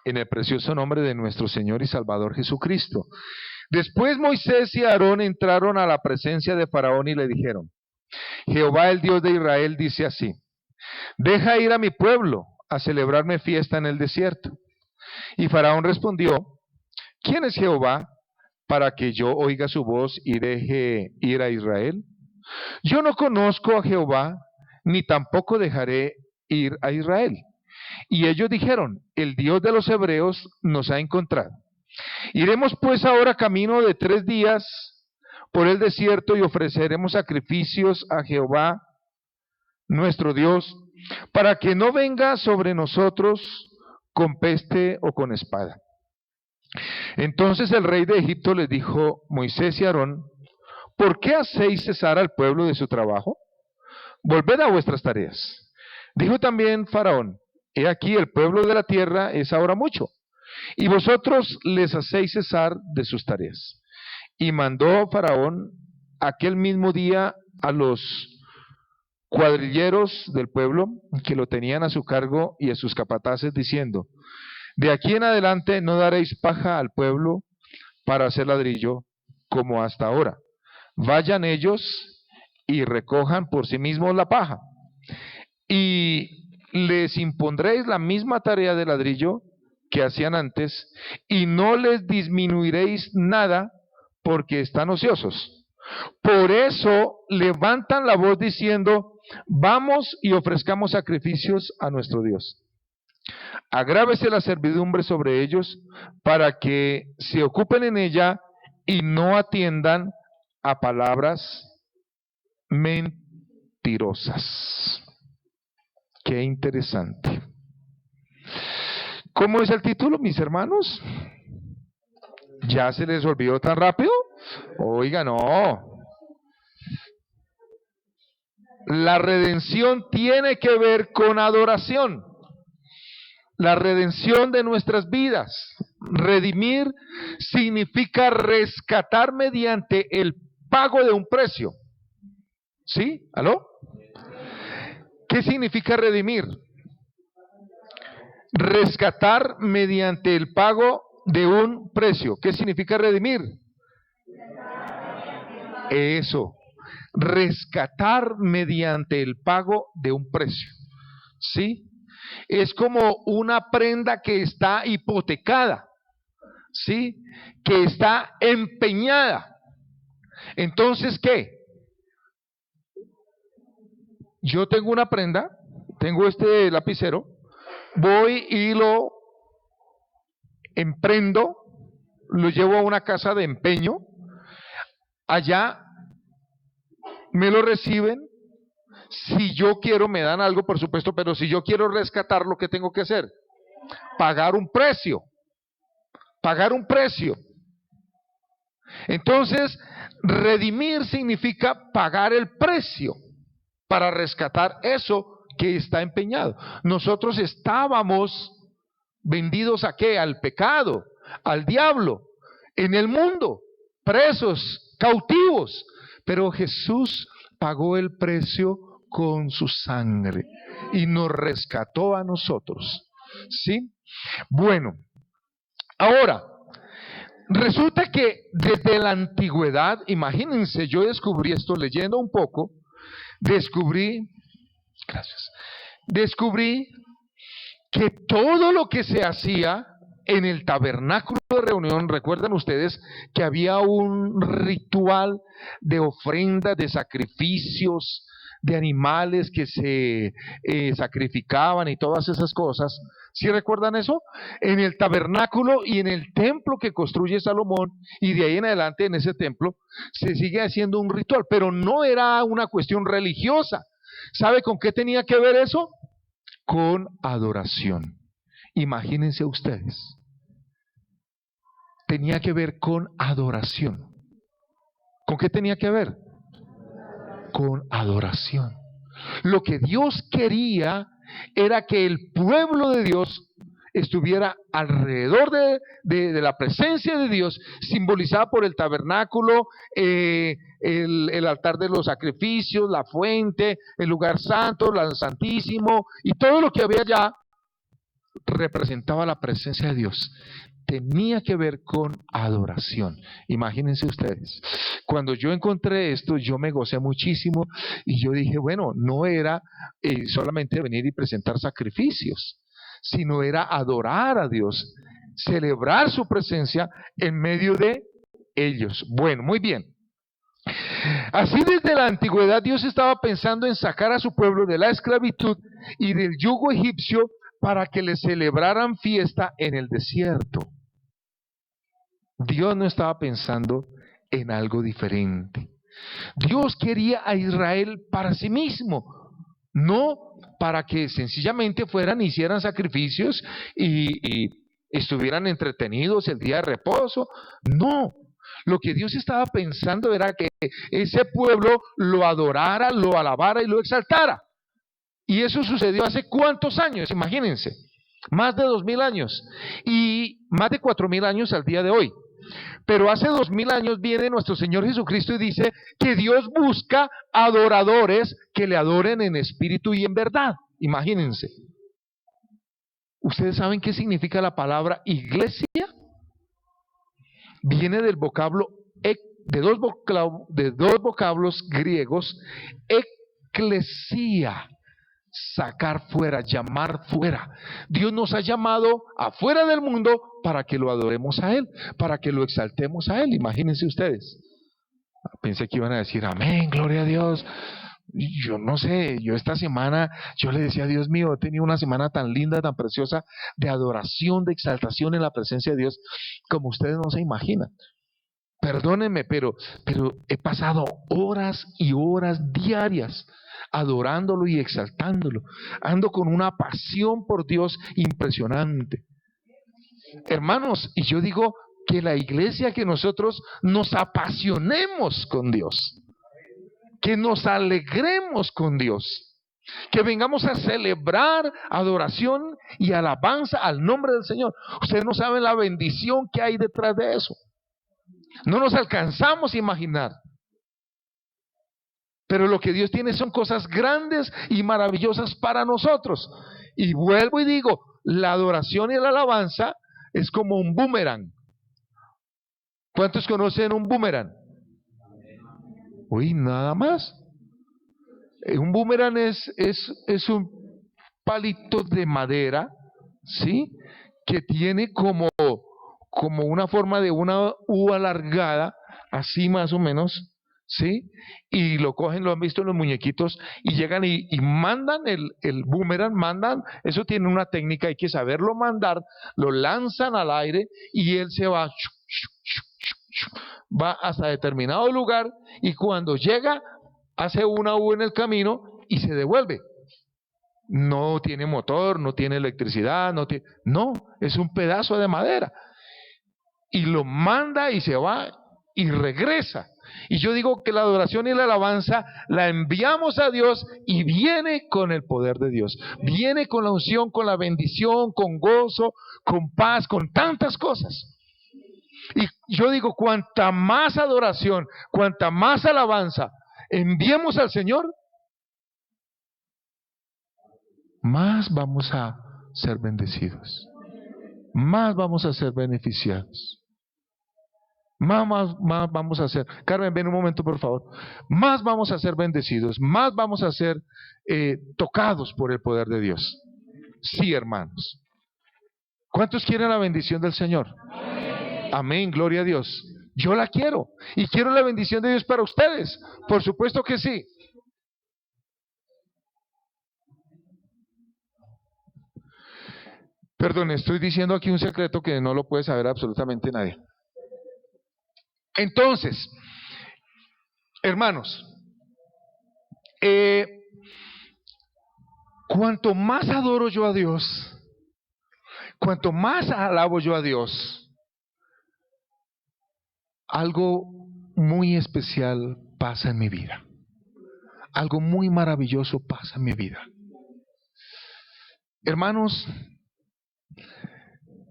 en el precioso nombre de nuestro Señor y Salvador Jesucristo. Después Moisés y Aarón entraron a la presencia de Faraón y le dijeron: Jehová, el Dios de Israel, dice así: deja ir a mi pueblo a celebrarme fiesta en el desierto. Y Faraón respondió: ¿quién es Jehová para que yo oiga su voz y deje ir a Israel? Yo no conozco a Jehová, ni tampoco dejaré ir a Israel. Y ellos dijeron: el Dios de los hebreos nos ha encontrado. Iremos pues ahora camino de 3 días por el desierto y ofreceremos sacrificios a Jehová nuestro Dios, para que no venga sobre nosotros con peste o con espada. Entonces el rey de Egipto les dijo: Moisés y Aarón, ¿por qué hacéis cesar al pueblo de su trabajo? Volved a vuestras tareas. Dijo también Faraón: he aquí, el pueblo de la tierra es ahora mucho, y vosotros les hacéis cesar de sus tareas. Y mandó Faraón aquel mismo día a los cuadrilleros del pueblo que lo tenían a su cargo y a sus capataces, diciendo: de aquí en adelante no daréis paja al pueblo para hacer ladrillo como hasta ahora. Vayan ellos y recojan por sí mismos la paja, y les impondréis la misma tarea de ladrillo que hacían antes, y no les disminuiréis nada, porque están ociosos. Por eso levantan la voz diciendo: vamos y ofrezcamos sacrificios a nuestro Dios. Agrávese la servidumbre sobre ellos, para que se ocupen en ella y no atiendan a palabras mentirosas. Qué interesante. ¿Cómo es el título, mis hermanos? ¿Ya se les olvidó tan rápido? Oiga, no. La redención tiene que ver con adoración. La redención de nuestras vidas. Redimir significa rescatar mediante el pago de un precio. ¿Sí? ¿Aló? ¿Qué significa redimir? Rescatar mediante el pago de un precio. ¿Qué significa redimir? Eso. Rescatar mediante el pago de un precio. ¿Sí? Es como una prenda que está hipotecada. ¿Sí? Que está empeñada. Entonces, ¿qué? Yo tengo una prenda, tengo este lapicero, voy y lo emprendo, lo llevo a una casa de empeño, allá me lo reciben, si yo quiero me dan algo, por supuesto, pero si yo quiero rescatarlo, ¿qué tengo que hacer? Pagar un precio, pagar un precio. Entonces, redimir significa pagar el precio para rescatar eso que está empeñado. Nosotros estábamos vendidos ¿a qué? Al pecado, al diablo, en el mundo, presos, cautivos, pero Jesús pagó el precio con su sangre y nos rescató a nosotros. ¿Sí? Bueno, ahora, resulta que desde la antigüedad, imagínense, yo descubrí esto leyendo un poco, descubrí que todo lo que se hacía en el tabernáculo de reunión, recuerdan ustedes que había un ritual de ofrendas, de sacrificios, de animales que se sacrificaban y todas esas cosas. ¿Sí recuerdan eso? En el tabernáculo y en el templo que construye Salomón, y de ahí en adelante en ese templo se sigue haciendo un ritual, pero no era una cuestión religiosa. ¿Sabe con qué tenía que ver eso? Con adoración. Imagínense ustedes. Tenía que ver con adoración. ¿Con qué tenía que ver? Con adoración. Lo que Dios quería era que el pueblo de Dios estuviera alrededor de la presencia de Dios, simbolizada por el tabernáculo, el altar de los sacrificios, la fuente, el lugar santo, el santísimo y todo lo que había allá. representaba la presencia de Dios. Tenía que ver con adoración. Imagínense ustedes. Cuando yo encontré esto, yo me gocé muchísimo y yo dije, bueno, no era solamente venir y presentar sacrificios, sino era adorar a Dios, celebrar su presencia en medio de ellos. Bueno, muy bien. Así desde la antigüedad Dios estaba pensando en sacar a su pueblo de la esclavitud y del yugo egipcio para que le celebraran fiesta en el desierto. Dios no estaba pensando en algo diferente. Dios quería a Israel para sí mismo, no para que sencillamente fueran y hicieran sacrificios y estuvieran entretenidos el día de reposo. No, lo que Dios estaba pensando era que ese pueblo lo adorara, lo alabara y lo exaltara. Y eso sucedió hace ¿cuántos años? Imagínense, más de 2000 años y más de 4000 años al día de hoy. Pero hace 2000 años viene nuestro Señor Jesucristo y dice que Dios busca adoradores que le adoren en espíritu y en verdad. Imagínense. ¿Ustedes saben qué significa la palabra iglesia? Viene del vocablo, de dos vocablos griegos, eclesia, sacar fuera, llamar fuera. Dios nos ha llamado afuera del mundo para que lo adoremos a Él, para que lo exaltemos a Él. Imagínense ustedes. Pensé que iban a decir amén, gloria a Dios. Yo no sé, yo esta semana, yo le decía, Dios mío, he tenido una semana tan linda, tan preciosa, de adoración, de exaltación en la presencia de Dios, como ustedes no se imaginan. Perdónenme, pero he pasado horas y horas diarias adorándolo y exaltándolo. Ando con una pasión por Dios impresionante. Hermanos, y yo digo que la iglesia, que nosotros nos apasionemos con Dios, que nos alegremos con Dios, que vengamos a celebrar adoración y alabanza al nombre del Señor. Ustedes no saben la bendición que hay detrás de eso. No nos alcanzamos a imaginar. Pero lo que Dios tiene son cosas grandes y maravillosas para nosotros. Y vuelvo y digo, la adoración y la alabanza es como un boomerang. ¿Cuántos conocen un boomerang? Uy, nada más. Un boomerang es un palito de madera, ¿sí? Que tiene como una forma de una U alargada, así más o menos, ¿sí? Y lo cogen, lo han visto en los muñequitos, y llegan y mandan el boomerang, eso tiene una técnica, hay que saberlo mandar, lo lanzan al aire y él se va hasta determinado lugar, y cuando llega, hace una U en el camino y se devuelve. No tiene motor, no tiene electricidad, no, es un pedazo de madera. Y lo manda y se va y regresa. Y yo digo que la adoración y la alabanza la enviamos a Dios y viene con el poder de Dios. Viene con la unción, con la bendición, con gozo, con paz, con tantas cosas. Y yo digo, cuanta más adoración, cuanta más alabanza enviemos al Señor, más vamos a ser bendecidos, más vamos a ser beneficiados. Más vamos a ser, Carmen, ven un momento por favor, más vamos a ser bendecidos, más vamos a ser tocados por el poder de Dios. Sí, hermanos. ¿Cuántos quieren la bendición del Señor? Amén, gloria a Dios. Yo la quiero y quiero la bendición de Dios para ustedes, por supuesto que sí. Perdón, estoy diciendo aquí un secreto que no lo puede saber absolutamente nadie. Entonces, hermanos, cuanto más adoro yo a Dios, cuanto más alabo yo a Dios, algo muy especial pasa en mi vida. Algo muy maravilloso pasa en mi vida. Hermanos,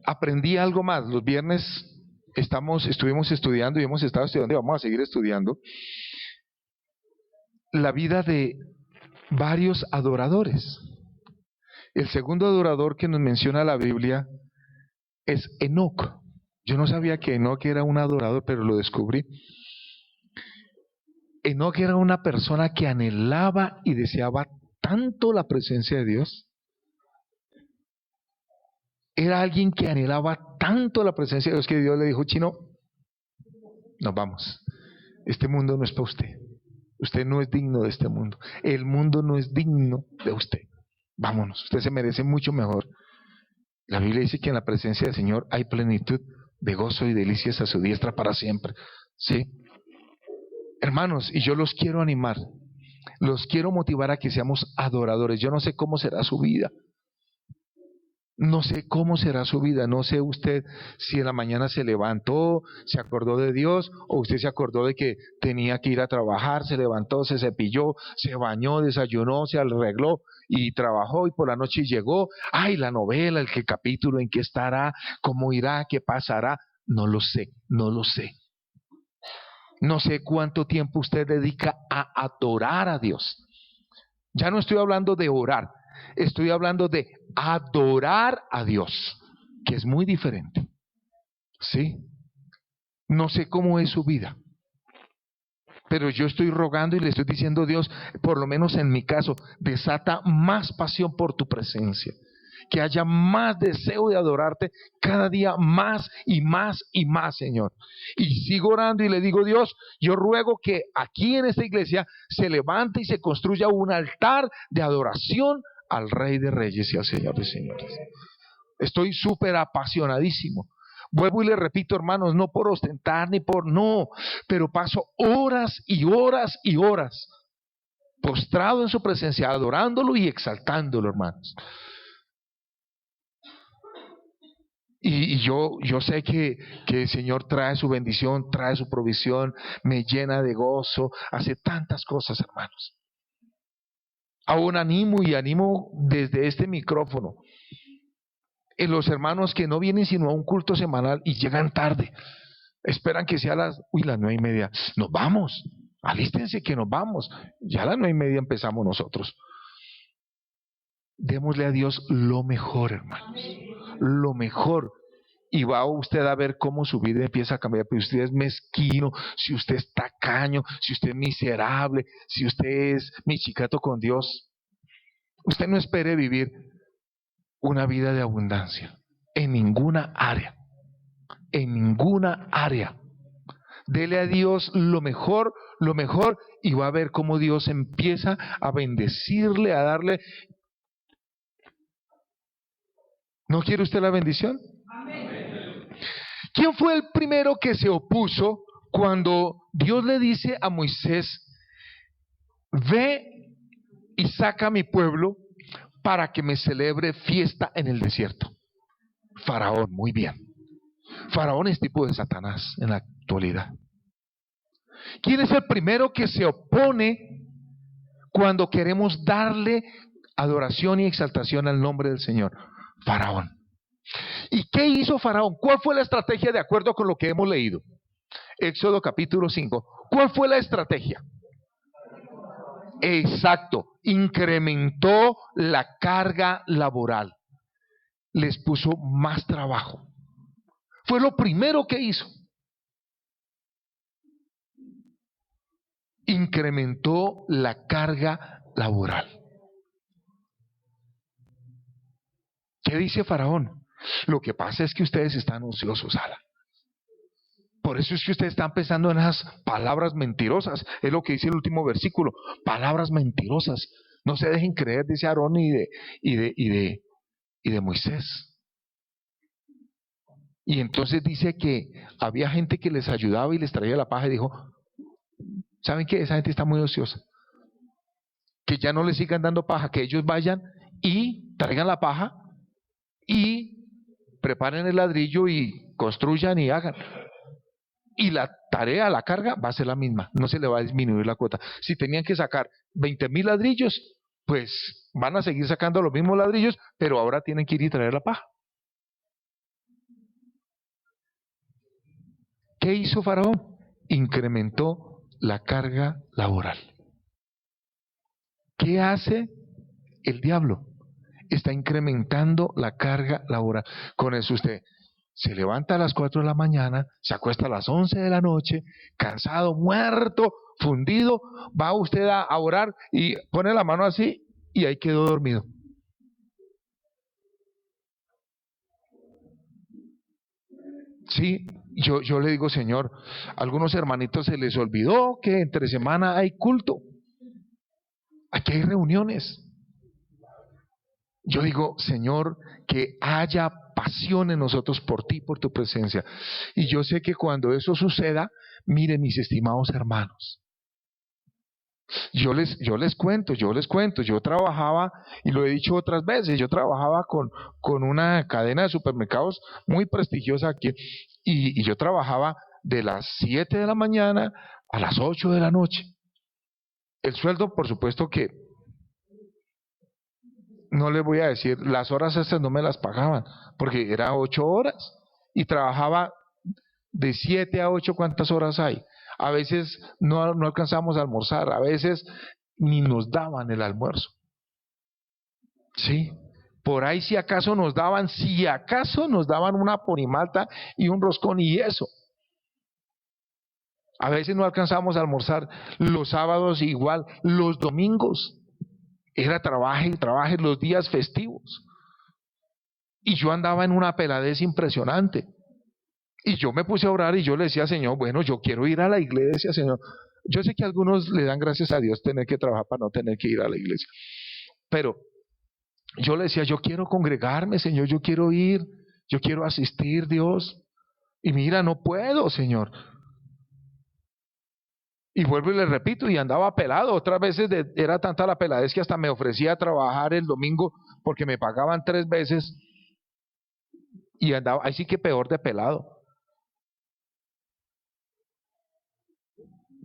aprendí algo más. Los viernes estuvimos estudiando y hemos estado estudiando y vamos a seguir estudiando la vida de varios adoradores. El segundo adorador que nos menciona la Biblia es Enoc. Yo no sabía que Enoc era un adorador, pero lo descubrí. Enoc era una persona que anhelaba y deseaba tanto la presencia de Dios. Era alguien que anhelaba tanto la presencia de Dios que Dios le dijo: Chino, nos vamos. Este mundo no es para usted. Usted no es digno de este mundo. El mundo no es digno de usted. Vámonos, usted se merece mucho mejor. La Biblia dice que en la presencia del Señor hay plenitud de gozo y delicias a su diestra para siempre. ¿Sí? Hermanos, y yo los quiero animar, los quiero motivar a que seamos adoradores. Yo no sé cómo será su vida. No sé cómo será su vida, no sé usted si en la mañana se levantó, se acordó de Dios, o usted se acordó de que tenía que ir a trabajar, se levantó, se cepilló, se bañó, desayunó, se arregló y trabajó, y por la noche llegó. Ay, la novela, el capítulo, en qué estará, cómo irá, qué pasará. No lo sé, no lo sé. No sé cuánto tiempo usted dedica a adorar a Dios. Ya no estoy hablando de orar, estoy hablando de adorar a Dios, que es muy diferente. ¿Sí? No sé cómo es su vida, pero yo estoy rogando y le estoy diciendo: Dios, por lo menos en mi caso, desata más pasión por tu presencia. Que haya más deseo de adorarte cada día, más y más y más, Señor. Y sigo orando y le digo: Dios, yo ruego que aquí en esta iglesia se levante y se construya un altar de adoración al Rey de Reyes y al Señor de Señores. Estoy súper apasionadísimo. Vuelvo y le repito, hermanos, no por ostentar ni por no, pero paso horas y horas y horas postrado en su presencia, adorándolo y exaltándolo, hermanos. Y yo sé que el Señor trae su bendición, trae su provisión, me llena de gozo, hace tantas cosas, hermanos. Aún animo y animo desde este micrófono en los hermanos que no vienen sino a un culto semanal y llegan tarde. Esperan que sea las 9:30. Nos vamos, alístense que nos vamos. Ya a las 9:30 empezamos nosotros. Démosle a Dios lo mejor, hermanos, lo mejor. Y va usted a ver cómo su vida empieza a cambiar. Pero si usted es mezquino, si usted es tacaño, si usted es miserable, si usted es michicato con Dios, usted no espere vivir una vida de abundancia en ninguna área, en ninguna área. Dele a Dios lo mejor, y va a ver cómo Dios empieza a bendecirle, a darle. ¿No quiere usted la bendición? ¿Quién fue el primero que se opuso cuando Dios le dice a Moisés: ve y saca a mi pueblo para que me celebre fiesta en el desierto? Faraón. Muy bien. Faraón es tipo de Satanás en la actualidad. ¿Quién es el primero que se opone cuando queremos darle adoración y exaltación al nombre del Señor? Faraón. ¿Y qué hizo Faraón? ¿Cuál fue la estrategia de acuerdo con lo que hemos leído? Éxodo capítulo 5. ¿Cuál fue la estrategia? Exacto, incrementó la carga laboral, les puso más trabajo. Fue lo primero que hizo. Incrementó la carga laboral. ¿Qué dice Faraón? Lo que pasa es que ustedes están ociosos, Ala. Por eso es que ustedes están pensando en esas palabras mentirosas. Es lo que dice el último versículo. Palabras mentirosas. No se dejen creer, dice Aarón y de Moisés. Y entonces dice que había gente que les ayudaba y les traía la paja, y dijo: ¿saben qué? Esa gente está muy ociosa. Que ya no les sigan dando paja, que ellos vayan y traigan la paja y preparen el ladrillo y construyan y hagan. Y la tarea, la carga va a ser la misma, no se le va a disminuir la cuota. Si tenían que sacar 20,000 ladrillos, pues van a seguir sacando los mismos ladrillos, pero ahora tienen que ir y traer la paja. ¿Qué hizo Faraón? Incrementó la carga laboral. ¿Qué hace el diablo? está incrementando la carga laboral. Con eso usted se levanta a las 4 de la mañana, se acuesta a las 11 de la noche, cansado, muerto, fundido, va usted a orar y pone la mano así y ahí quedó dormido. Sí, yo le digo, Señor, a algunos hermanitos se les olvidó que entre semana hay culto, aquí hay reuniones. Yo digo, Señor, que haya pasión en nosotros por ti, por tu presencia. Y yo sé que cuando eso suceda, miren mis estimados hermanos, yo les cuento, yo trabajaba, y lo he dicho otras veces, yo trabajaba con una cadena de supermercados muy prestigiosa aquí, y yo trabajaba de las 7 de la mañana a las 8 de la noche. El sueldo, por supuesto que no les voy a decir, las horas estas no me las pagaban, porque era 8 horas, y trabajaba de 7 a 8, ¿cuántas horas hay? A veces no alcanzamos a almorzar, a veces ni nos daban el almuerzo. Sí, por ahí si acaso nos daban una ponimalta y un roscón y eso. A veces no alcanzamos a almorzar, los sábados igual, los domingos era trabaje y trabaje, los días festivos. Y yo andaba en una peladez impresionante. Y yo me puse a orar y yo le decía, Señor, bueno, yo quiero ir a la iglesia, Señor. Yo sé que algunos le dan gracias a Dios tener que trabajar para no tener que ir a la iglesia. Pero yo le decía, yo quiero congregarme, Señor, yo quiero ir, yo quiero asistir, Dios. Y mira, no puedo, Señor. Y vuelvo y le repito, y andaba pelado. Otras veces era tanta la peladez que hasta me ofrecía trabajar el domingo porque me pagaban 3 veces y andaba, ahí sí que peor de pelado.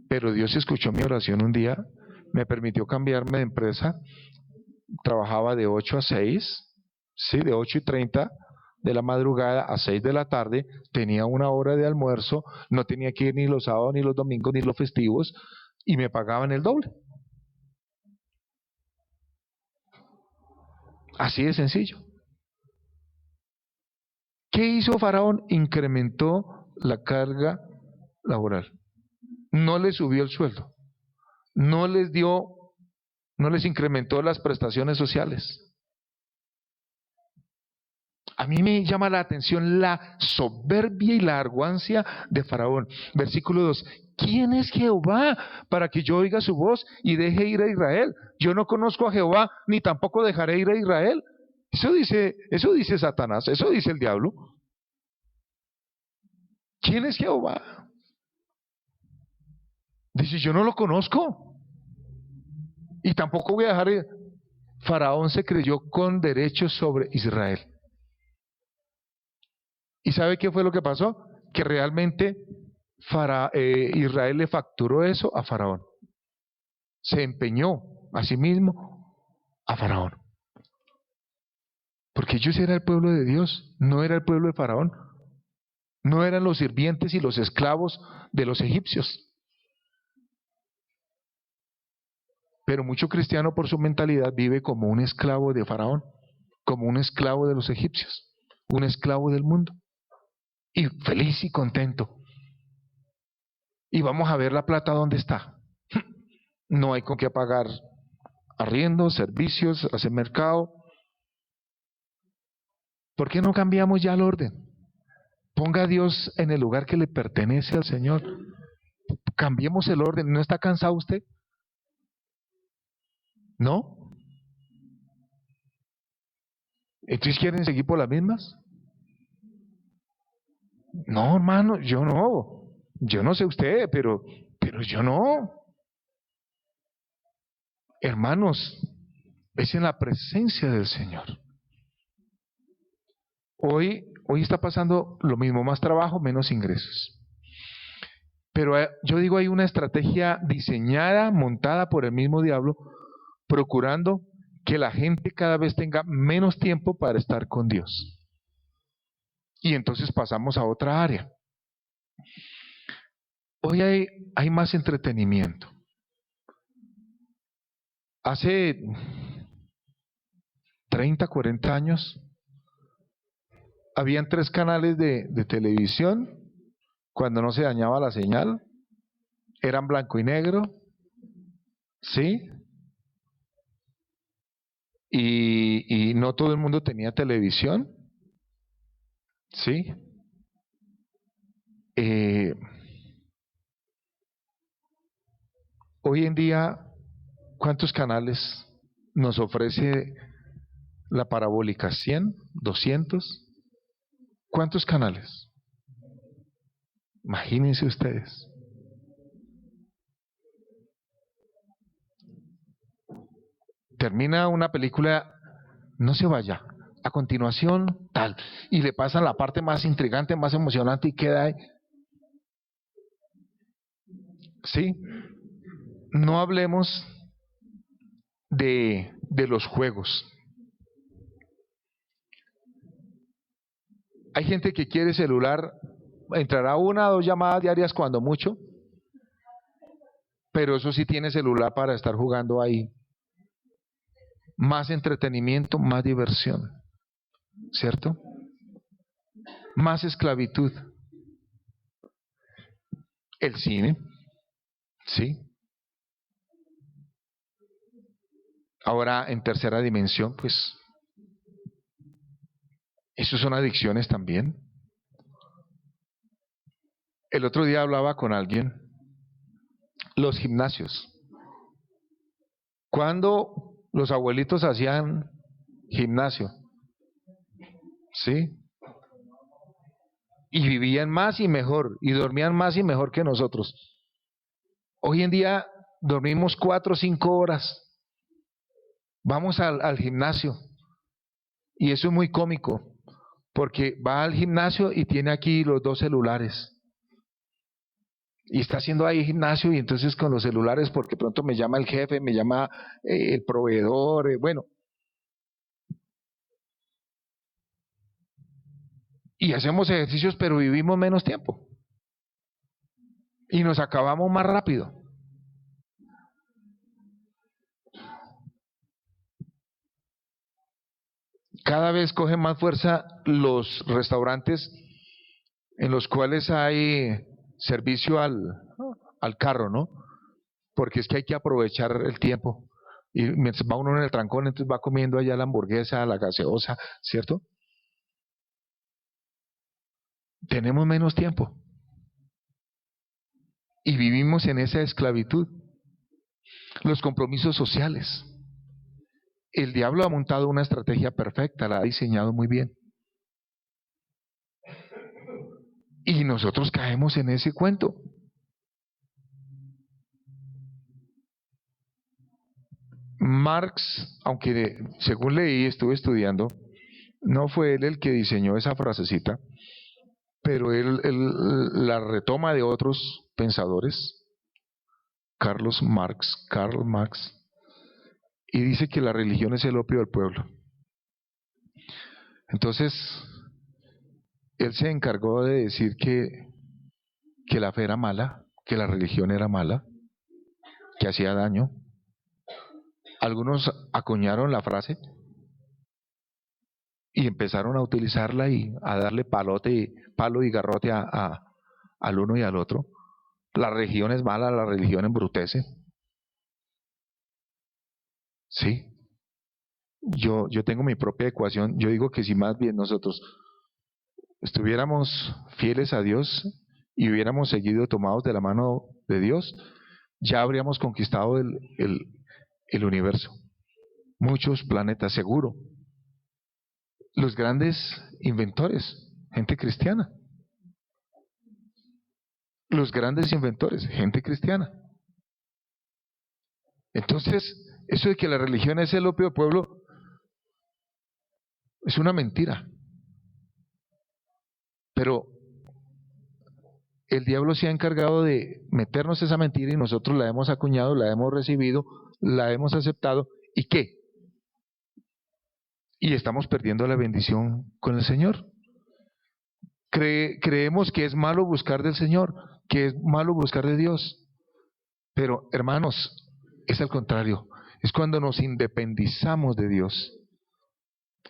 Pero Dios escuchó mi oración un día, me permitió cambiarme de empresa, trabajaba de 8 a 6, sí, de 8:30 de la madrugada a 6 de la tarde, tenía una hora de almuerzo, no tenía que ir ni los sábados, ni los domingos, ni los festivos, y me pagaban el doble. Así de sencillo. ¿Qué hizo Faraón? Incrementó la carga laboral. No les subió el sueldo, no les dio, no les incrementó las prestaciones sociales. A mí me llama la atención la soberbia y la arrogancia de Faraón. Versículo 2. ¿Quién es Jehová para que yo oiga su voz y deje ir a Israel? Yo no conozco a Jehová, ni tampoco dejaré ir a Israel. Eso dice Satanás, eso dice el diablo. ¿Quién es Jehová? Dice, yo no lo conozco. Y tampoco voy a dejar ir. Faraón se creyó con derechos sobre Israel. ¿Y sabe qué fue lo que pasó? Que realmente Israel le facturó eso a Faraón. Se empeñó a sí mismo a Faraón. Porque ellos eran el pueblo de Dios, no era el pueblo de Faraón. No eran los sirvientes y los esclavos de los egipcios. Pero mucho cristiano por su mentalidad vive como un esclavo de Faraón, como un esclavo de los egipcios, un esclavo del mundo. Y feliz y contento. Y vamos a ver la plata dónde está. No hay con qué pagar arriendo, servicios, hacer mercado. ¿Por qué no cambiamos ya el orden? Ponga a Dios en el lugar que le pertenece al Señor. Cambiemos el orden. ¿No está cansado usted? ¿No? ¿Entonces quieren seguir por las mismas? No, hermano, yo no. Yo no sé usted, pero yo no. Hermanos, es en la presencia del Señor. Hoy está pasando lo mismo, más trabajo, menos ingresos. Pero yo digo, hay una estrategia diseñada, montada por el mismo diablo, procurando que la gente cada vez tenga menos tiempo para estar con Dios. Y entonces pasamos a otra área. Hoy hay más entretenimiento. Hace 30, 40 años, habían 3 canales de televisión cuando no se dañaba la señal, eran blanco y negro, ¿sí? Y no todo el mundo tenía televisión, ¿sí? Hoy en día, ¿cuántos canales nos ofrece la parabólica? ¿100? ¿200? ¿Cuántos canales? Imagínense ustedes. Termina una película, no se vaya, a continuación tal, y le pasan la parte más intrigante, más emocionante y queda ahí. Sí, no hablemos de los juegos. Hay gente que quiere celular, entrará 1 o 2 llamadas diarias cuando mucho, pero eso sí tiene celular para estar jugando ahí. Más entretenimiento, más diversión, ¿cierto? Más esclavitud. El cine, ¿sí? Ahora en tercera dimensión, pues, eso son adicciones también. El otro día hablaba con alguien, los gimnasios. Cuando los abuelitos hacían gimnasio, ¿sí? Y vivían más y mejor, y dormían más y mejor que nosotros. Hoy en día dormimos 4 o 5 horas. Vamos al gimnasio. Y eso es muy cómico, porque va al gimnasio y tiene aquí los 2 celulares. Y está haciendo ahí gimnasio y entonces con los celulares, porque pronto me llama el jefe, me llama el proveedor, bueno. Y hacemos ejercicios, pero vivimos menos tiempo. Y nos acabamos más rápido. Cada vez cogen más fuerza los restaurantes en los cuales hay servicio al carro, ¿no? Porque es que hay que aprovechar el tiempo. Y mientras va uno en el trancón, entonces va comiendo allá la hamburguesa, la gaseosa, ¿cierto? Tenemos menos tiempo. Y vivimos en esa esclavitud. Los compromisos sociales. El diablo ha montado una estrategia perfecta, la ha diseñado muy bien. Y nosotros caemos en ese cuento. Marx, aunque según leí, estuve estudiando, no fue él el que diseñó esa frasecita, pero él la retoma de otros pensadores, Karl Marx, y dice que la religión es el opio del pueblo. Entonces, él se encargó de decir que la fe era mala, que la religión era mala, que hacía daño. Algunos acuñaron la frase y empezaron a utilizarla y a darle palo y garrote al uno y al otro. La religión es mala, la religión embrutece. Sí. Yo tengo mi propia ecuación. Yo digo que si más bien nosotros estuviéramos fieles a Dios y hubiéramos seguido tomados de la mano de Dios, ya habríamos conquistado el universo. Muchos planetas, seguro. Los grandes inventores, gente cristiana. Los grandes inventores, gente cristiana. Entonces, eso de que la religión es el opio del pueblo es una mentira. Pero el diablo se ha encargado de meternos esa mentira y nosotros la hemos acuñado, la hemos recibido, la hemos aceptado. ¿Y qué? Y estamos perdiendo la bendición con el Señor. Creemos que es malo buscar del Señor, que es malo buscar de Dios. Pero, hermanos, es al contrario. Es cuando nos independizamos de Dios.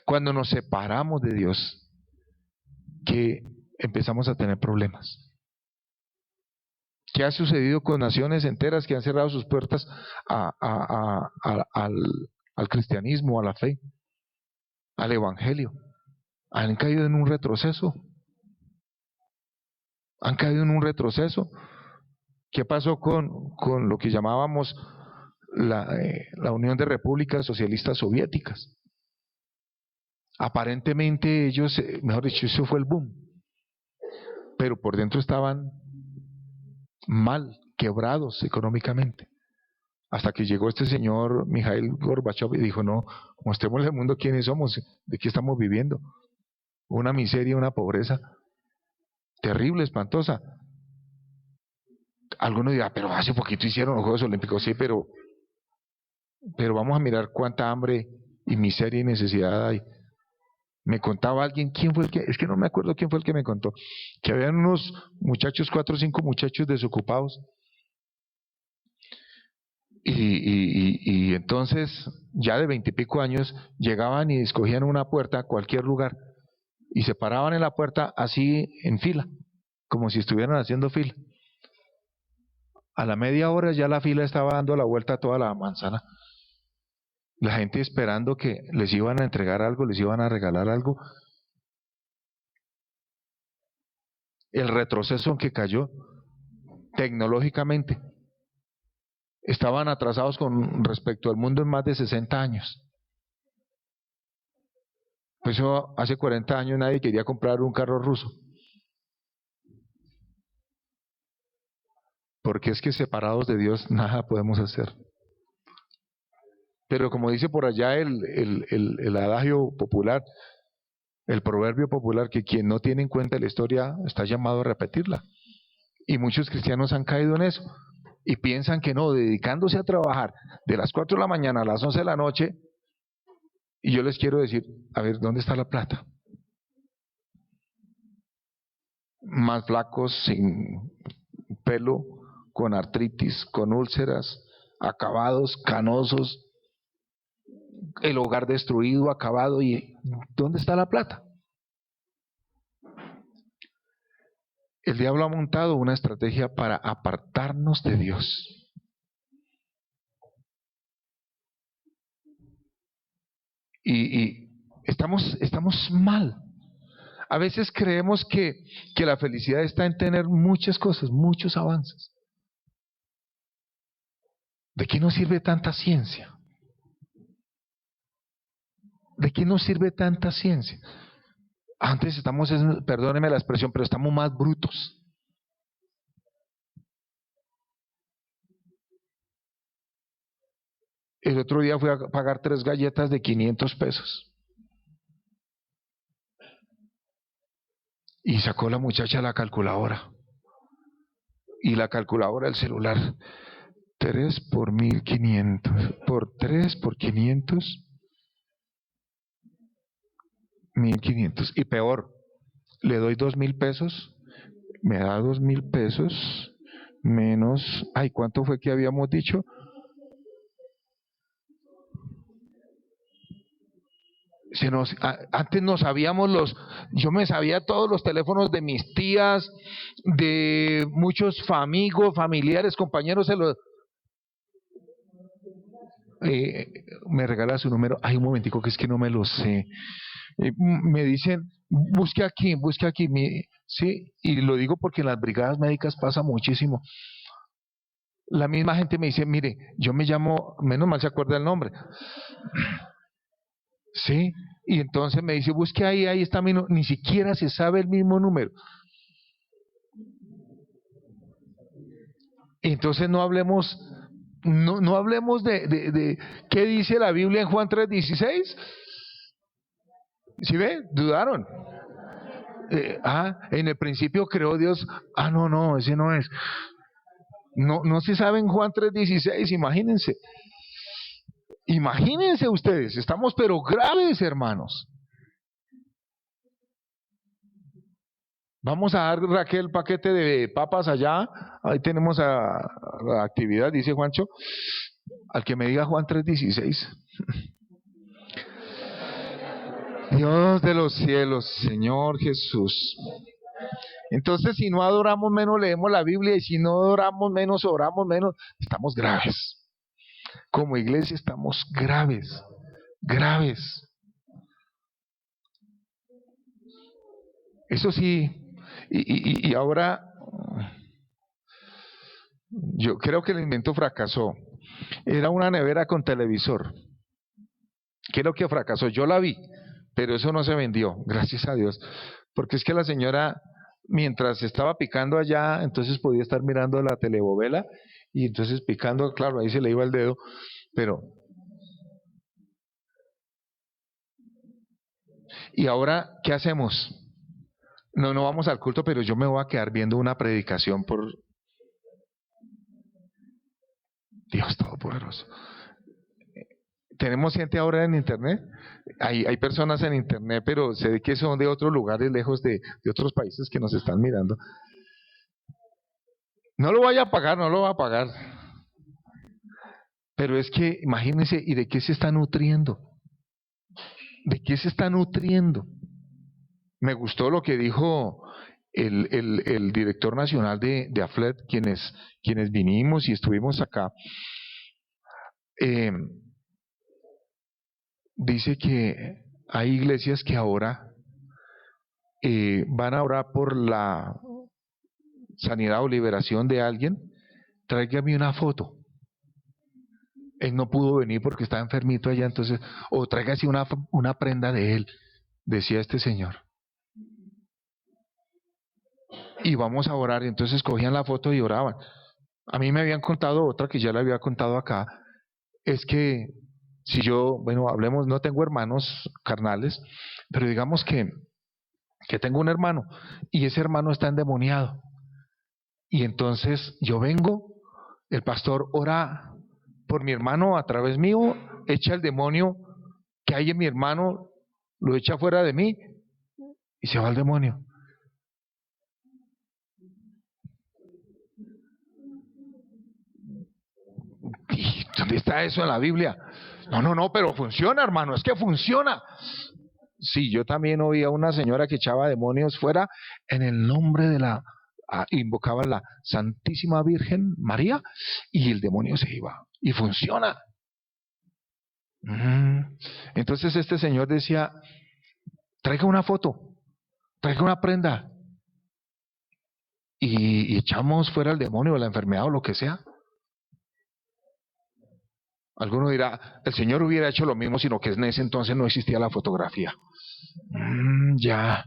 Cuando nos separamos de Dios, que empezamos a tener problemas. ¿Qué ha sucedido con naciones enteras que han cerrado sus puertas al cristianismo, a la fe, al evangelio? Han caído en un retroceso. Han caído en un retroceso. ¿Qué pasó con lo que llamábamos la Unión de Repúblicas Socialistas Soviéticas? Aparentemente ellos, mejor dicho, eso fue el boom, pero por dentro estaban mal, quebrados económicamente. Hasta que llegó este señor Mikhail Gorbachev y dijo, no, mostrémosle al mundo quiénes somos, de qué estamos viviendo. Una miseria, una pobreza terrible, espantosa. Algunos dirán, pero hace poquito hicieron los Juegos Olímpicos, sí, pero vamos a mirar cuánta hambre y miseria y necesidad hay. Me contaba alguien, ¿quién fue el que? Es que no me acuerdo quién fue el que me contó, que habían unos muchachos, 4 o 5 muchachos desocupados, y entonces, ya de 20 y pico años, llegaban y escogían una puerta, cualquier lugar, y se paraban en la puerta así en fila, como si estuvieran haciendo fila. A la media hora ya la fila estaba dando la vuelta a toda la manzana. La gente esperando que les iban a entregar algo, les iban a regalar algo. El retroceso en que cayó tecnológicamente. Estaban atrasados con respecto al mundo en más de 60 años. Pues eso, hace 40 años nadie quería comprar un carro ruso. Porque es que separados de Dios nada podemos hacer. Pero como dice por allá el adagio popular, el proverbio popular, que quien no tiene en cuenta la historia está llamado a repetirla. Y muchos cristianos han caído en eso. Y piensan que no, dedicándose a trabajar de las 4 de la mañana a las 11 de la noche, y yo les quiero decir, a ver, ¿dónde está la plata? Más flacos, sin pelo, con artritis, con úlceras, acabados, canosos, el hogar destruido, acabado, y ¿dónde está la plata? El diablo ha montado una estrategia para apartarnos de Dios. Y estamos mal. A veces creemos que la felicidad está en tener muchas cosas, muchos avances. ¿De qué nos sirve tanta ciencia? ¿De qué nos sirve tanta ciencia? Antes estamos, perdóneme la expresión, pero estamos más brutos. El otro día fui a pagar 3 galletas de 500 pesos. Y sacó la muchacha la calculadora. Y la calculadora del celular. 3 por 1500. Por 3 por 500. 1500. Y peor, le doy 2000 pesos. Me da 2000 pesos. Menos. Ay, ¿cuánto fue que habíamos dicho? Antes no sabíamos yo me sabía todos los teléfonos de mis tías, de muchos amigos, familiares, compañeros, me regala su número. Ay, un momentico, que es que no me lo sé. Me dicen, busque aquí, sí, y lo digo porque en las brigadas médicas pasa muchísimo. La misma gente me dice, mire, yo me llamo, menos mal se acuerda el nombre. Sí, y entonces me dice, busque ahí, ahí está mi número. Ni siquiera se sabe el mismo número. Entonces no hablemos, no hablemos de qué dice la Biblia en Juan 3:16. ¿Sí ve? Dudaron. En el principio creó Dios. No, ese no es. No se sabe en Juan 3:16, imagínense. Imagínense ustedes, estamos pero graves, hermanos. Vamos a dar, Raquel, paquete de papas allá. Ahí tenemos la actividad, dice Juancho. Al que me diga Juan 3:16. Dios de los cielos, Señor Jesús. Entonces, si no adoramos menos, leemos la Biblia, y si no adoramos menos, oramos menos, estamos graves. Como iglesia estamos graves, graves. Eso sí, y ahora yo creo que el invento fracasó. Era una nevera con televisor. Creo que fracasó. Yo la vi, pero eso no se vendió, gracias a Dios. Porque es que la señora, mientras estaba picando allá, entonces podía estar mirando la telebovela y entonces picando, claro, ahí se le iba el dedo, pero... ¿Y ahora qué hacemos? No vamos al culto, pero yo me voy a quedar viendo una predicación por Dios Todopoderoso. Tenemos gente ahora en internet, hay personas en internet, pero se ve que son de otros lugares, lejos de otros países que nos están mirando. No lo vaya a pagar, no lo va a pagar. Pero es que imagínense, ¿y de qué se está nutriendo? ¿De qué se está nutriendo? Me gustó lo que dijo el director nacional de AFLET, quienes vinimos y estuvimos acá. Dice que hay iglesias que ahora van a orar por la sanidad o liberación de alguien. Tráigame una foto. Él no pudo venir porque estaba enfermito allá, entonces, o tráigase una prenda de él, decía este señor. Y vamos a orar. Y entonces cogían la foto y oraban. A mí me habían contado otra que ya le había contado acá, es que si yo, bueno, hablemos, no tengo hermanos carnales, pero digamos que tengo un hermano y ese hermano está endemoniado. Y entonces yo vengo, el pastor ora por mi hermano a través mío, echa el demonio que hay en mi hermano, lo echa fuera de mí y se va el demonio. ¿Y dónde está eso en la Biblia? No, pero funciona, hermano, es que funciona. Sí, yo también oí a una señora que echaba demonios fuera en el nombre de invocaba la Santísima Virgen María y el demonio se iba. Y funciona. Entonces este señor decía, traiga una foto, traiga una prenda y echamos fuera el demonio, la enfermedad o lo que sea. Alguno dirá, el Señor hubiera hecho lo mismo, sino que en ese entonces no existía la fotografía. Ya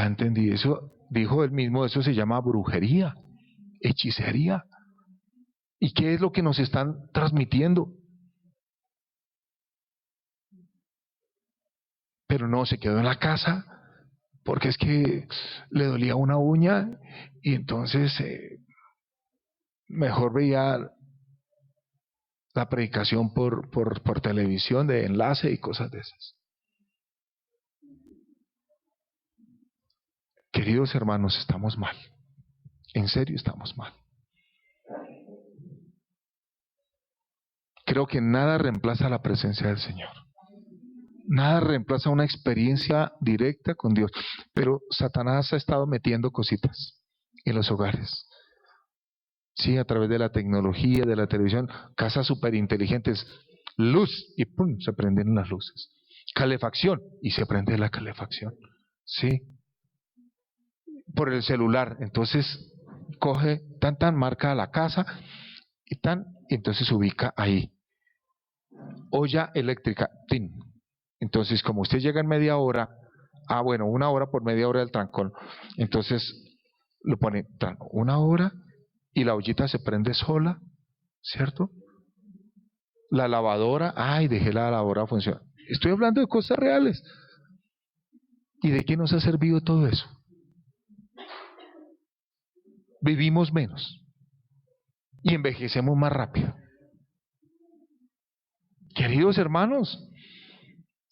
entendí. Eso dijo él mismo, eso se llama brujería, hechicería. ¿Y qué es lo que nos están transmitiendo? Pero no, se quedó en la casa porque es que le dolía una uña y entonces mejor veía la predicación por televisión de enlace y cosas de esas. Queridos hermanos, estamos mal. En serio estamos mal. Creo que nada reemplaza la presencia del Señor. Nada reemplaza una experiencia directa con Dios. Pero Satanás ha estado metiendo cositas en los hogares. Sí, a través de la tecnología, de la televisión, casas súper inteligentes, luz y ¡pum! Se prenden las luces. Calefacción y se prende la calefacción. Sí, por el celular. Entonces coge tan, marca la casa y entonces se ubica ahí. Olla eléctrica, ¡tin! Entonces, como usted llega en media hora, bueno, 1 hora por media hora del trancón, entonces lo pone una hora y la ollita se prende sola, ¿cierto? La lavadora, dejé la lavadora funcionar. Estoy hablando de cosas reales. ¿Y de qué nos ha servido todo eso? Vivimos menos y envejecemos más rápido. Queridos hermanos,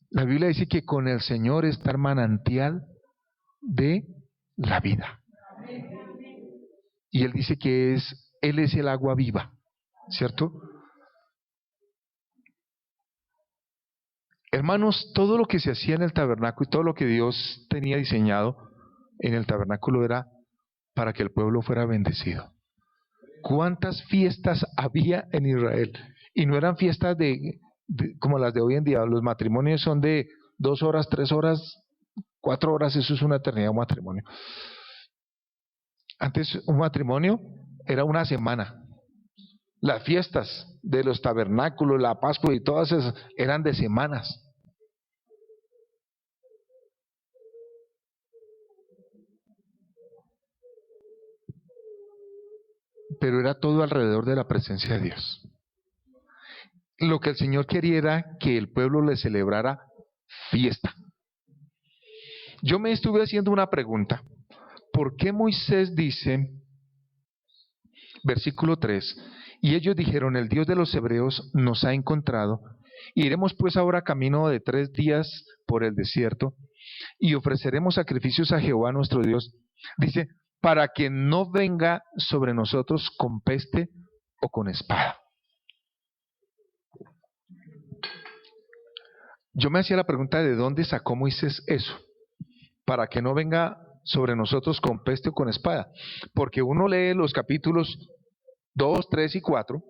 la Biblia dice que con el Señor está el manantial de la vida. Y Él dice que Él es el agua viva, ¿cierto? Hermanos, todo lo que se hacía en el tabernáculo y todo lo que Dios tenía diseñado en el tabernáculo era para que el pueblo fuera bendecido. ¿Cuántas fiestas había en Israel? Y no eran fiestas como las de hoy en día. Los matrimonios son de 2 horas, 3 horas, 4 horas. Eso es una eternidad, un matrimonio. Antes un matrimonio era una semana. Las fiestas de los tabernáculos, la Pascua y todas esas eran de semanas. Pero era todo alrededor de la presencia de Dios. Lo que el Señor quería era que el pueblo le celebrara fiesta. Yo me estuve haciendo una pregunta. ¿Por qué Moisés dice, versículo 3, y ellos dijeron, el Dios de los hebreos nos ha encontrado, iremos pues ahora camino de 3 días por el desierto, y ofreceremos sacrificios a Jehová nuestro Dios? Dice, para que no venga sobre nosotros con peste o con espada. Yo me hacía la pregunta de dónde sacó Moisés eso, para que no venga sobre nosotros con peste o con espada, porque uno lee los capítulos 2, 3 y 4,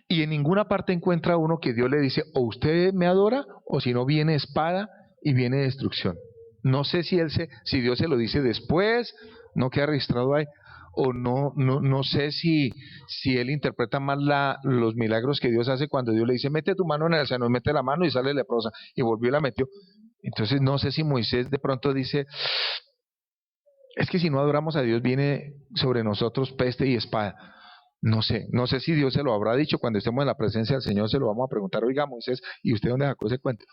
y en ninguna parte encuentra uno que Dios le dice, o usted me adora, o si no viene espada y viene destrucción. No sé si Dios se lo dice después, no queda registrado ahí, o no sé si él interpreta mal los milagros que Dios hace cuando Dios le dice, mete tu mano en el seno, mete la mano y sale leprosa, y volvió y la metió. Entonces no sé si Moisés de pronto dice, es que si no adoramos a Dios viene sobre nosotros peste y espada. No sé si Dios se lo habrá dicho. Cuando estemos en la presencia del Señor se lo vamos a preguntar, oiga Moisés, ¿y usted dónde sacó ese cuento?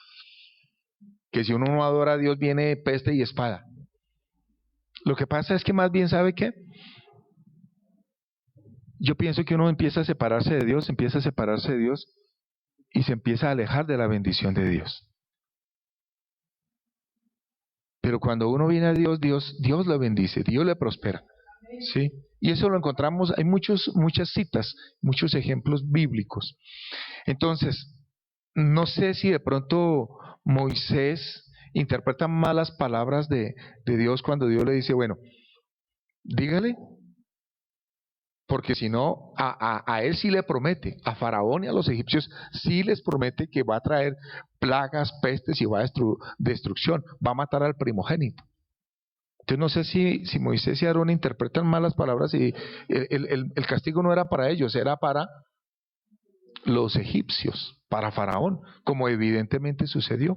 Que si uno no adora a Dios viene peste y espada. Lo que pasa es que más bien, ¿sabe qué? Yo pienso que uno empieza a separarse de Dios y se empieza a alejar de la bendición de Dios. Pero cuando uno viene a Dios, Dios lo bendice, Dios le prospera. ¿Sí? Y eso lo encontramos, hay muchas citas, muchos ejemplos bíblicos. Entonces, no sé si de pronto Moisés interpreta mal las palabras de Dios cuando Dios le dice, bueno, dígale, porque si no, a él sí le promete, a Faraón y a los egipcios sí les promete que va a traer plagas, pestes y va a destrucción, va a matar al primogénito. Entonces no sé si Moisés y Aarón interpretan mal las palabras y el castigo no era para ellos, era para los egipcios, para Faraón, como evidentemente sucedió.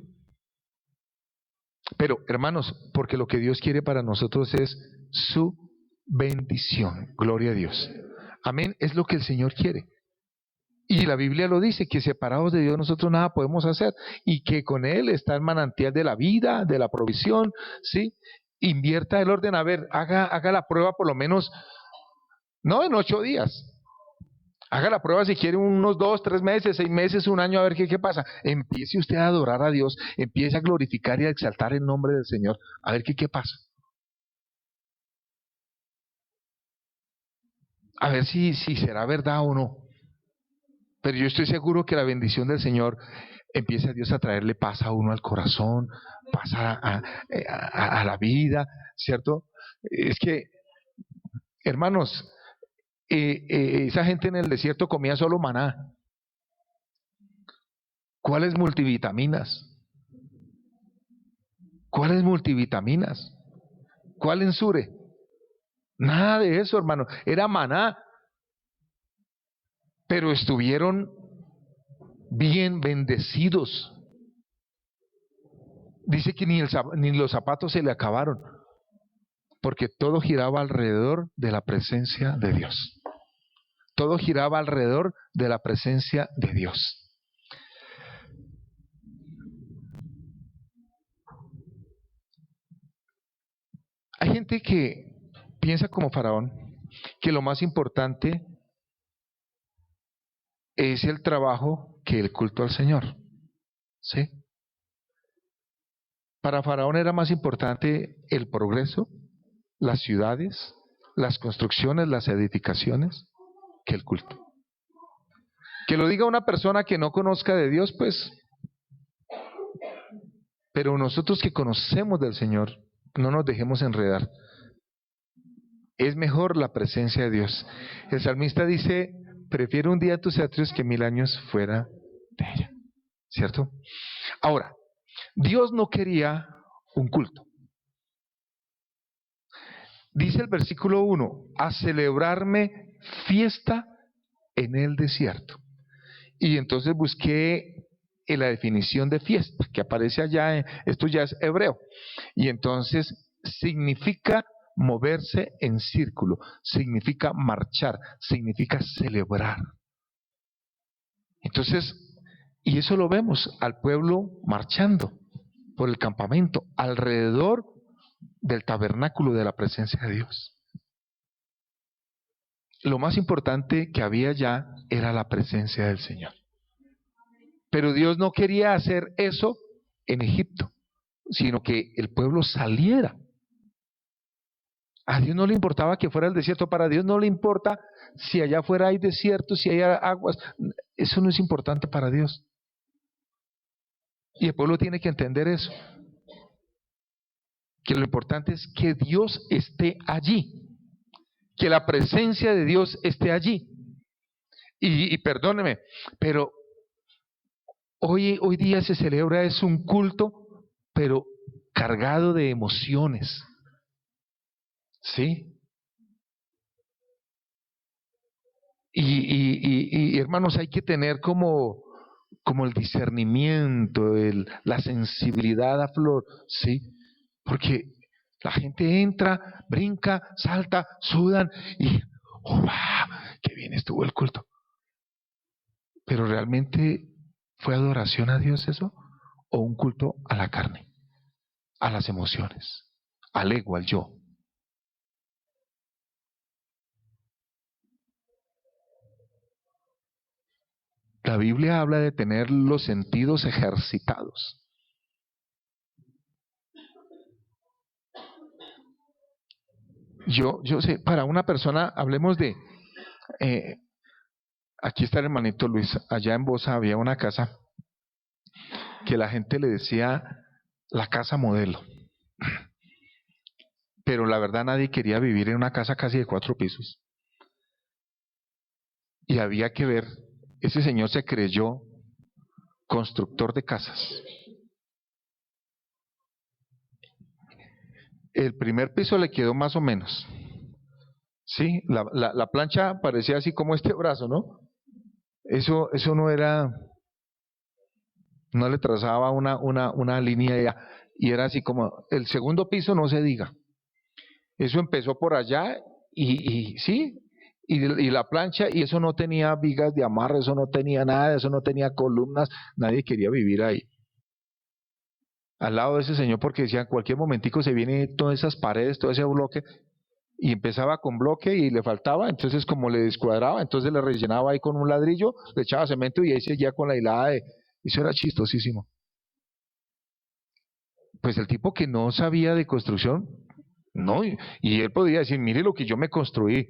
Pero hermanos, porque lo que Dios quiere para nosotros es su bendición, gloria a Dios. Amén, es lo que el Señor quiere. Y la Biblia lo dice, que separados de Dios nosotros nada podemos hacer, y que con Él está el manantial de la vida, de la provisión, ¿sí? Invierta el orden, a ver, haga la prueba por lo menos, no en 8 días, haga la prueba si quiere unos 2, 3 meses, 6 meses, un año, a ver qué pasa. Empiece usted a adorar a Dios, empiece a glorificar y a exaltar el nombre del Señor, a ver qué pasa. A ver si será verdad o no. Pero yo estoy seguro que la bendición del Señor empieza a Dios a traerle paz a uno al corazón, paz a la vida, ¿cierto? Es que, hermanos, esa gente en el desierto comía solo maná. ¿Cuáles multivitaminas? ¿Cuáles multivitaminas? ¿Cuál ensure? Nada de eso, hermano. Era maná. Pero estuvieron bien bendecidos. Dice que ni los zapatos se le acabaron, porque todo giraba alrededor de la presencia de Dios. Todo giraba alrededor de la presencia de Dios. Hay gente que piensa como Faraón, que lo más importante es el trabajo que el culto al Señor. ¿Sí? Para Faraón era más importante el progreso, las ciudades, las construcciones, las edificaciones, que el culto. Que lo diga una persona que no conozca de Dios, pues Pero nosotros que conocemos del Señor, no nos dejemos enredar. Es mejor la presencia de Dios. El salmista dice, prefiero un día en tus atrios que 1000 años fuera de ella. ¿Cierto? Ahora, Dios no quería un culto. Dice el versículo 1, a celebrarme fiesta en el desierto. Y entonces busqué en la definición de fiesta, que aparece allá, esto ya es hebreo. Y entonces significa moverse en círculo, significa marchar, significa celebrar. Entonces, y eso lo vemos al pueblo marchando por el campamento, alrededor del tabernáculo de la presencia de Dios. Lo más importante que había allá era la presencia del Señor. Pero Dios no quería hacer eso en Egipto, sino que el pueblo saliera. A Dios no le importaba que fuera el desierto, para Dios no le importa si allá afuera hay desierto, si hay aguas, eso no es importante para Dios. Y el pueblo tiene que entender eso, que lo importante es que Dios esté allí, que la presencia de Dios esté allí. Y perdóneme, pero hoy día se celebra es un culto, pero cargado de emociones. ¿Sí? Y hermanos, hay que tener como el discernimiento, la sensibilidad a flor, ¿sí? Porque la gente entra, brinca, salta, sudan y ¡oh, wow! ¡Qué bien estuvo el culto! Pero realmente ¿fue adoración a Dios eso? ¿O un culto a la carne, a las emociones, al ego, al yo? La Biblia habla de tener los sentidos ejercitados. Yo sé, para una persona, hablemos de, aquí está el hermanito Luis, allá en Bosa había una casa que la gente le decía la casa modelo. Pero la verdad nadie quería vivir en una casa casi de 4 pisos. Y había que ver, ese señor se creyó constructor de casas. El primer piso le quedó más o menos. Sí, la plancha parecía así como este brazo, ¿no? Eso no era, no le trazaba una línea ya, y era así como, el segundo piso no se diga. Eso empezó por allá y sí, y la plancha, y eso no tenía vigas de amarre, eso no tenía nada, eso no tenía columnas, nadie quería vivir ahí. Al lado de ese señor, porque decían, cualquier momentico se viene todas esas paredes, todo ese bloque, y empezaba con bloque y le faltaba, entonces como le descuadraba, entonces le rellenaba ahí con un ladrillo, le echaba cemento y ahí seguía con la hilada de... Eso era chistosísimo. Pues el tipo que no sabía de construcción, no, y él podía decir, mire lo que yo me construí,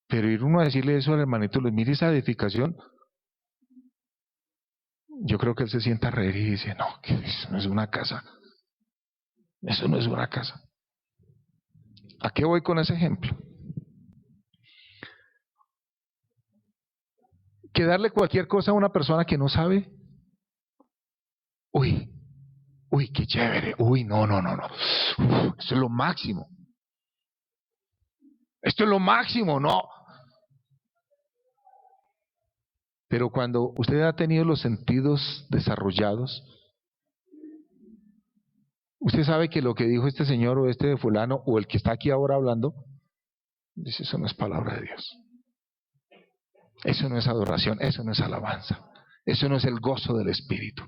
pero ir uno a decirle eso al hermanito, mire esa edificación, yo creo que él se sienta a reír y dice, no, que eso no es una casa, eso no es una casa. ¿A qué voy con ese ejemplo? Que darle cualquier cosa a una persona que no sabe, uy, qué chévere, no, esto es lo máximo, esto es lo máximo, no. Pero cuando usted ha tenido los sentidos desarrollados, usted sabe que lo que dijo este señor o este de fulano o el que está aquí ahora hablando, dice, eso no es palabra de Dios. Eso no es adoración, eso no es alabanza, eso no es el gozo del Espíritu.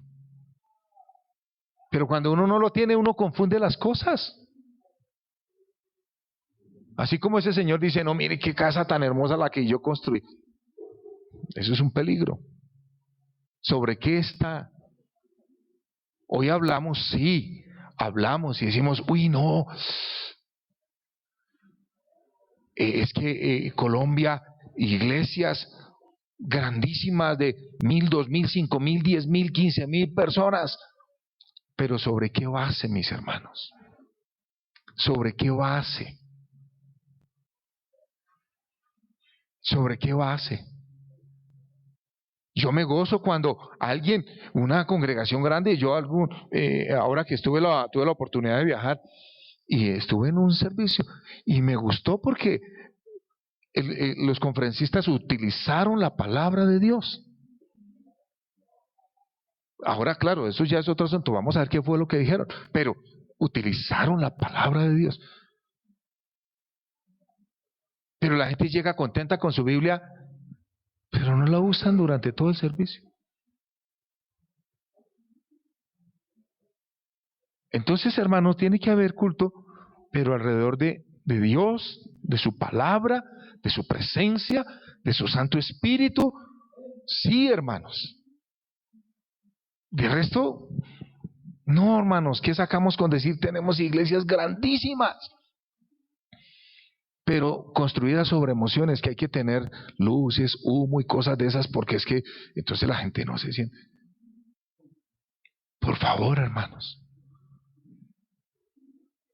Pero cuando uno no lo tiene, uno confunde las cosas. Así como ese señor dice, no, mire qué casa tan hermosa la que yo construí. Eso es un peligro. ¿Sobre qué está? Hoy hablamos, sí, hablamos y decimos, uy, no, es que Colombia, iglesias grandísimas de 1000, 2000, 5000, 10.000, 15.000 personas, Pero ¿sobre qué base, mis hermanos? ¿Sobre qué base? ¿Sobre qué base? Yo me gozo cuando alguien, una congregación grande, ahora que tuve la oportunidad de viajar y estuve en un servicio y me gustó porque los conferencistas utilizaron la palabra de Dios. Ahora, claro, eso ya es otro asunto, vamos a ver qué fue lo que dijeron, pero utilizaron la palabra de Dios. Pero la gente llega contenta con su Biblia, pero no la usan durante todo el servicio. Entonces, hermanos, tiene que haber culto, pero alrededor de Dios, de su palabra, de su presencia, de su Santo Espíritu. Sí, hermanos. De resto, no, hermanos, ¿qué sacamos con decir tenemos iglesias grandísimas? Pero construidas sobre emociones, que hay que tener luces, humo y cosas de esas, porque es que entonces la gente no se siente. Por favor, hermanos.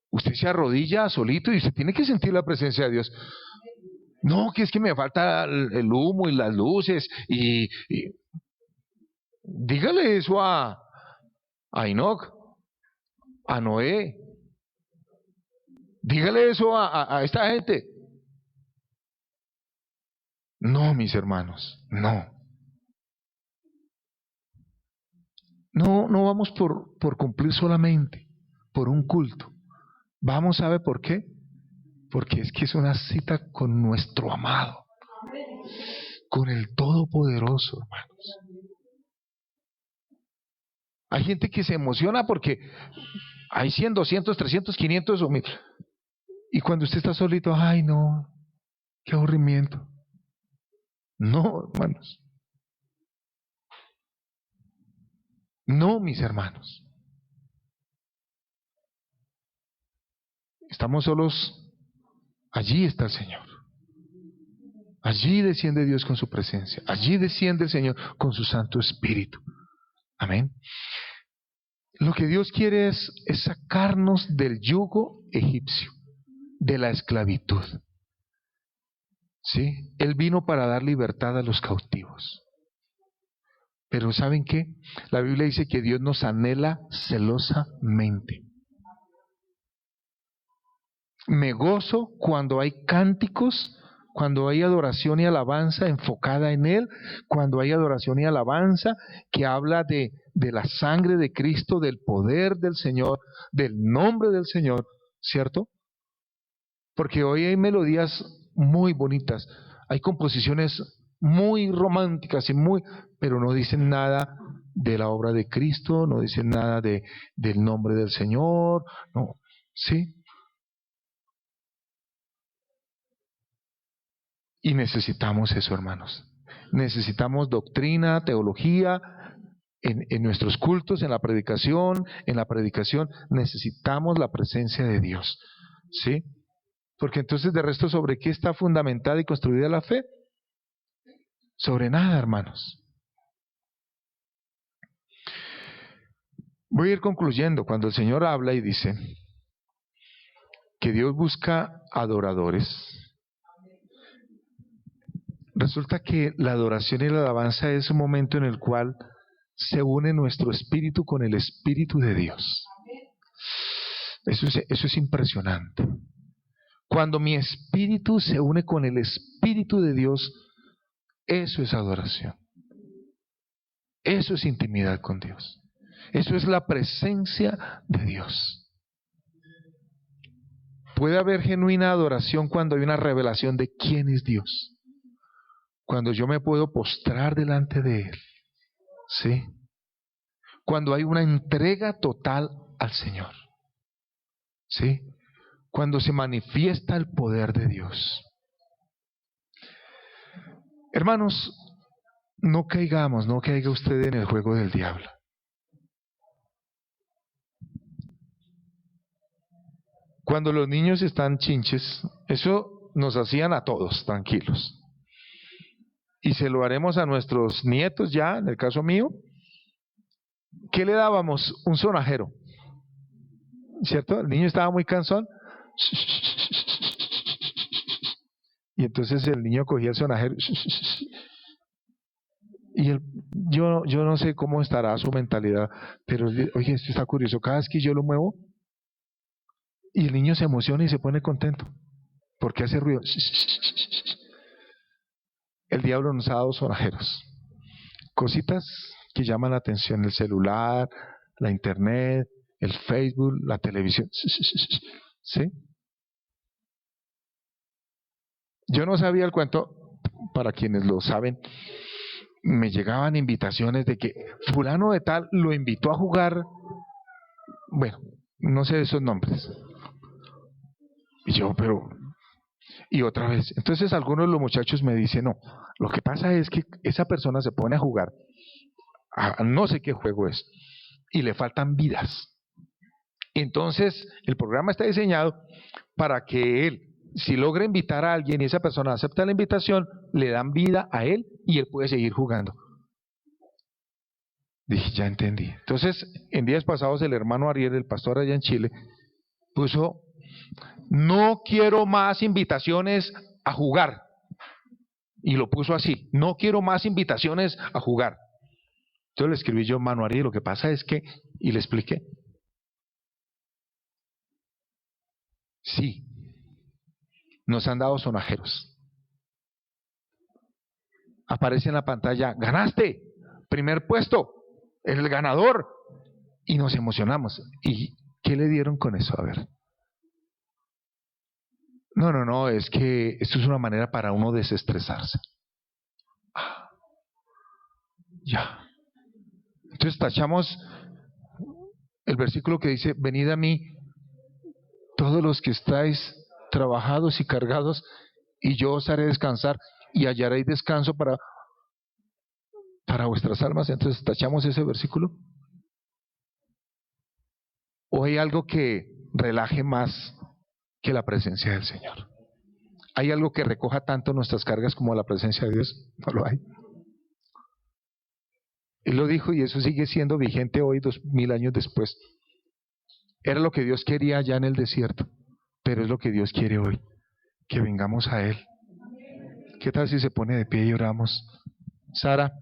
Usted se arrodilla solito y usted tiene que sentir la presencia de Dios. No, que es que me falta el humo y las luces y dígale eso a Enoch, a Noé. Dígale eso a esta gente. No, mis hermanos, no. No vamos por cumplir solamente, por un culto. Vamos, ¿sabe por qué? Porque es que es una cita con nuestro amado, con el Todopoderoso, hermanos. Hay gente que se emociona porque hay 100, 200, 300, 500 o 1000. Y cuando usted está solito, ay no, qué aburrimiento. No, hermanos. No, mis hermanos. Estamos solos. Allí está el Señor. Allí desciende Dios con su presencia. Allí desciende el Señor con su Santo Espíritu. Amén. Lo que Dios quiere es sacarnos del yugo egipcio, de la esclavitud. ¿Sí? Él vino para dar libertad a los cautivos. Pero ¿saben qué? La Biblia dice que Dios nos anhela celosamente. Me gozo cuando hay cánticos, cuando hay adoración y alabanza enfocada en Él, cuando hay adoración y alabanza que habla de la sangre de Cristo, del poder del Señor, del nombre del Señor, ¿cierto? Porque hoy hay melodías muy bonitas, hay composiciones muy románticas pero no dicen nada de la obra de Cristo, no dicen nada del nombre del Señor, no, ¿sí? Y necesitamos eso, hermanos. Necesitamos doctrina, teología, en nuestros cultos, en la predicación necesitamos la presencia de Dios, ¿sí? Porque entonces de resto, ¿sobre qué está fundamentada y construida la fe? Sobre nada, hermanos. Voy a ir concluyendo. Cuando el Señor habla y dice que Dios busca adoradores, resulta que la adoración y la alabanza es un momento en el cual se une nuestro espíritu con el Espíritu de Dios. Eso es impresionante. Cuando mi espíritu se une con el Espíritu de Dios, eso es adoración. Eso es intimidad con Dios. Eso es la presencia de Dios. Puede haber genuina adoración cuando hay una revelación de quién es Dios. Cuando yo me puedo postrar delante de Él. ¿Sí? Cuando hay una entrega total al Señor. ¿Sí? Cuando se manifiesta el poder de Dios. Hermanos, no caiga usted en el juego del diablo. Cuando los niños están chinches, eso nos hacían a todos tranquilos. Y se lo haremos a nuestros nietos ya, en el caso mío, ¿Qué le dábamos? Un sonajero, ¿cierto? El niño estaba muy cansón. Y entonces el niño cogía el sonajero. Y yo no sé cómo estará su mentalidad, pero oye, esto está curioso. Cada vez que yo lo muevo, y el niño se emociona y se pone contento, porque hace ruido. El diablo nos ha dado sonajeros, cositas que llaman la atención: el celular, la internet, el Facebook, la televisión. ¿Sí? Yo no sabía el cuento. Para quienes lo saben, me llegaban invitaciones de que fulano de tal lo invitó a jugar, bueno, no sé esos nombres. Y yo, pero, y otra vez. Entonces algunos de los muchachos me dicen, no, lo que pasa es que esa persona se pone a jugar a no sé qué juego es, y le faltan vidas. Entonces el programa está diseñado para que él, si logra invitar a alguien y esa persona acepta la invitación, le dan vida a él y él puede seguir jugando. Dije, ya entendí. Entonces, en días pasados, el hermano Ariel, el pastor allá en Chile, puso: no quiero más invitaciones a jugar. Y lo puso así: no quiero más invitaciones a jugar. Entonces le escribí yo: hermano Ariel, lo que pasa es que, y le expliqué. Sí, nos han dado sonajeros. Aparece en la pantalla: ganaste, primer puesto, eres el ganador. Y nos emocionamos. ¿Y qué le dieron con eso? A ver. No, es que esto es una manera para uno desestresarse. Ya. Entonces tachamos el versículo que dice: venid a mí todos los que estáis trabajados y cargados, y yo os haré descansar, y hallaréis descanso para vuestras almas. Entonces tachamos ese versículo. ¿O hay algo que relaje más que la presencia del Señor? ¿Hay algo que recoja tanto nuestras cargas como la presencia de Dios? No lo hay. Él lo dijo y eso sigue siendo vigente hoy, 2000 años después. Era lo que Dios quería allá en el desierto, pero es lo que Dios quiere hoy, que vengamos a Él. ¿Qué tal si se pone de pie y oramos? Sara.